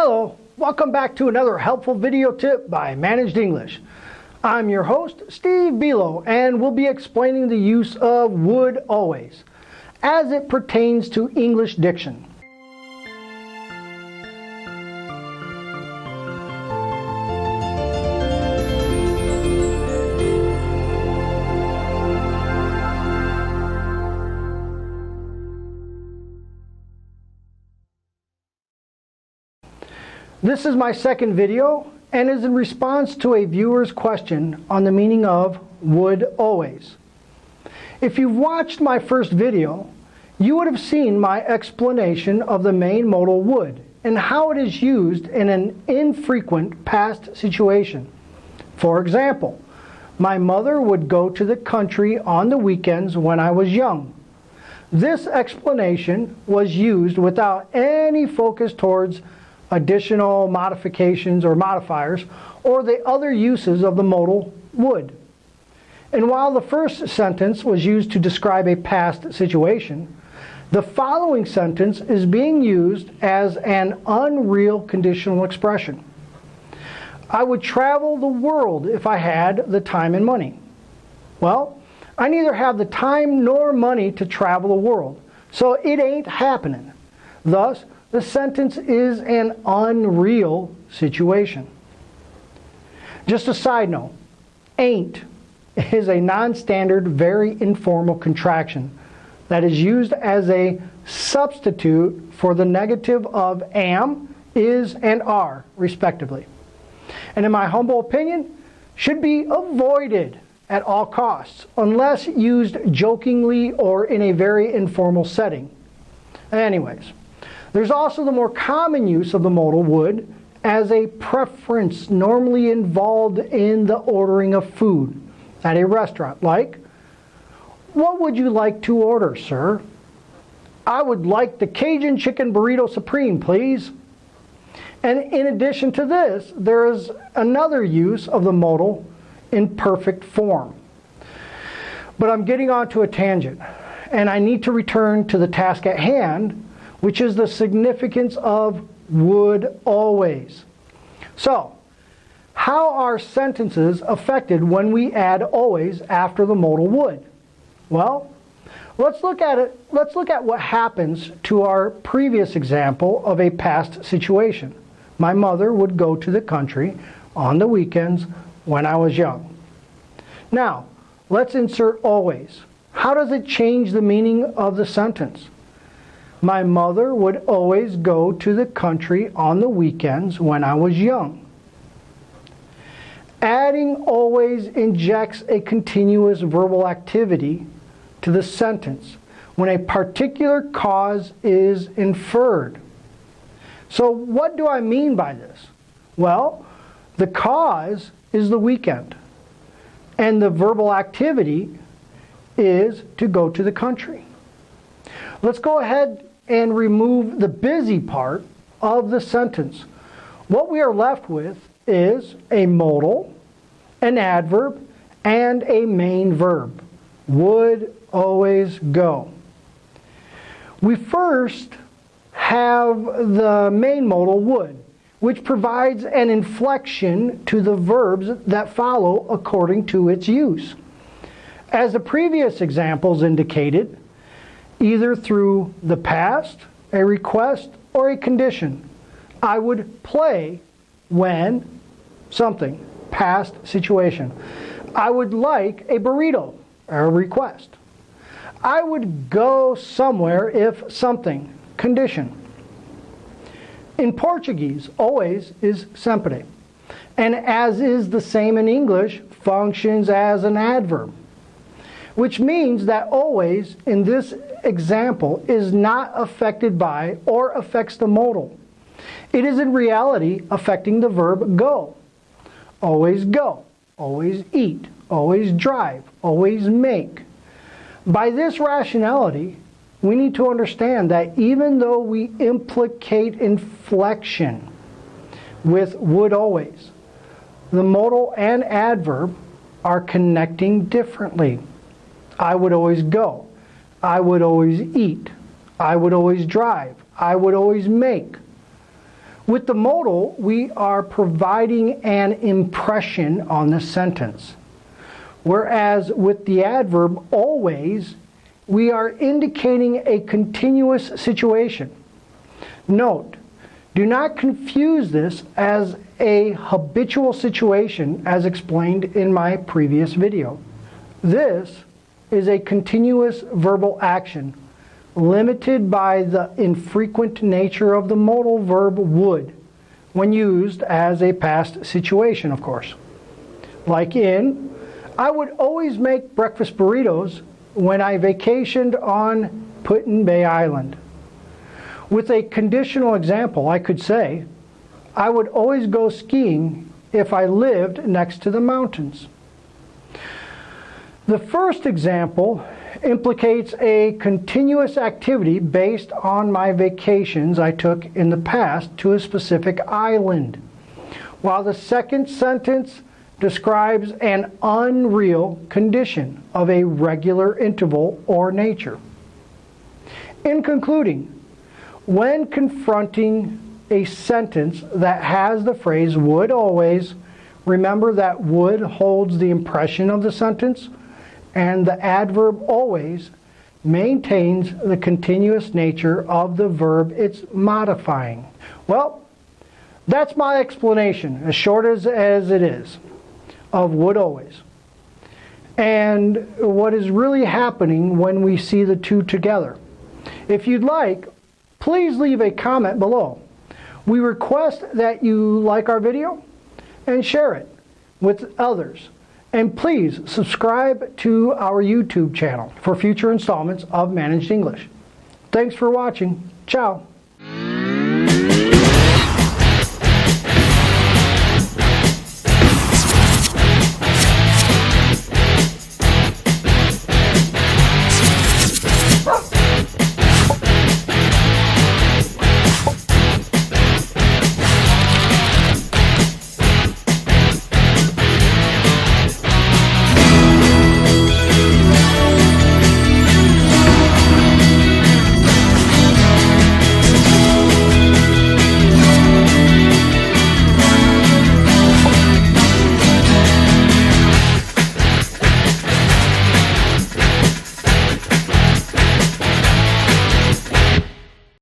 Hello, welcome back to another helpful video tip by Managed English. I'm your host, Steve Bilo, and we'll be explaining the use of would always as it pertains to English diction. This is my second video and is in response to a viewer's question on the meaning of would always. If you've watched my first video, you would have seen my explanation of the main modal would and how it is used in an infrequent past situation. For example, my mother would go to the country on the weekends when I was young. This explanation was used without any focus towards additional modifications or modifiers, or the other uses of the modal would. And while the first sentence was used to describe a past situation, the following sentence is being used as an unreal conditional expression. I would travel the world if I had the time and money. Well, I neither have the time nor money to travel the world, so it ain't happening. Thus, the sentence is an unreal situation. Just a side note, ain't is a non-standard, very informal contraction that is used as a substitute for the negative of am, is, and are, respectively. And in my humble opinion, should be avoided at all costs, unless used jokingly or in a very informal setting. Anyways. There's also the more common use of the modal would as a preference normally involved in the ordering of food at a restaurant, like, what would you like to order, sir? I would like the Cajun Chicken Burrito Supreme, please. And in addition to this, there is another use of the modal in perfect form. But I'm getting onto a tangent, and I need to return to the task at hand, which is the significance of would always. So, how are sentences affected when we add always after the modal would? Well, let's look at it. Let's look at what happens to our previous example of a past situation. My mother would go to the country on the weekends when I was young. Now, let's insert always. How does it change the meaning of the sentence? My mother would always go to the country on the weekends when I was young. Adding always injects a continuous verbal activity to the sentence when a particular cause is inferred. So what do I mean by this? Well, the cause is the weekend, and the verbal activity is to go to the country. Let's go ahead and remove the busy part of the sentence. What we are left with is a modal, an adverb, and a main verb. Would always go. We first have the main modal would, which provides an inflection to the verbs that follow according to its use. As the previous examples indicated, either through the past, a request, or a condition. I would play when something, past situation. I would like a burrito, a request. I would go somewhere if something, condition. In Portuguese, always is sempre, and as is the same in English, functions as an adverb, which means that always in this example is not affected by or affects the modal. It is in reality affecting the verb go. Always go, always eat, always drive, always make. By this rationality, we need to understand that even though we implicate inflection with would always, the modal and adverb are connecting differently. I would always go. I would always eat. I would always drive. I would always make. With the modal, we are providing an impression on the sentence. Whereas with the adverb always, we are indicating a continuous situation. Note, do not confuse this as a habitual situation as explained in my previous video. This is a continuous verbal action limited by the infrequent nature of the modal verb would when used as a past situation, of course. Like in, I would always make breakfast burritos when I vacationed on Put-in-Bay Island. With a conditional example, I could say, I would always go skiing if I lived next to the mountains. The first example implicates a continuous activity based on my vacations I took in the past to a specific island, while the second sentence describes an unreal condition of a regular interval or nature. In concluding, when confronting a sentence that has the phrase would always, remember that would holds the impression of the sentence, and the adverb always maintains the continuous nature of the verb it's modifying. Well, that's my explanation, as short as it is, of would always. And what is really happening when we see the two together. If you'd like, please leave a comment below. We request that you like our video and share it with others. And please subscribe to our YouTube channel for future installments of Managed English. Thanks for watching. Ciao.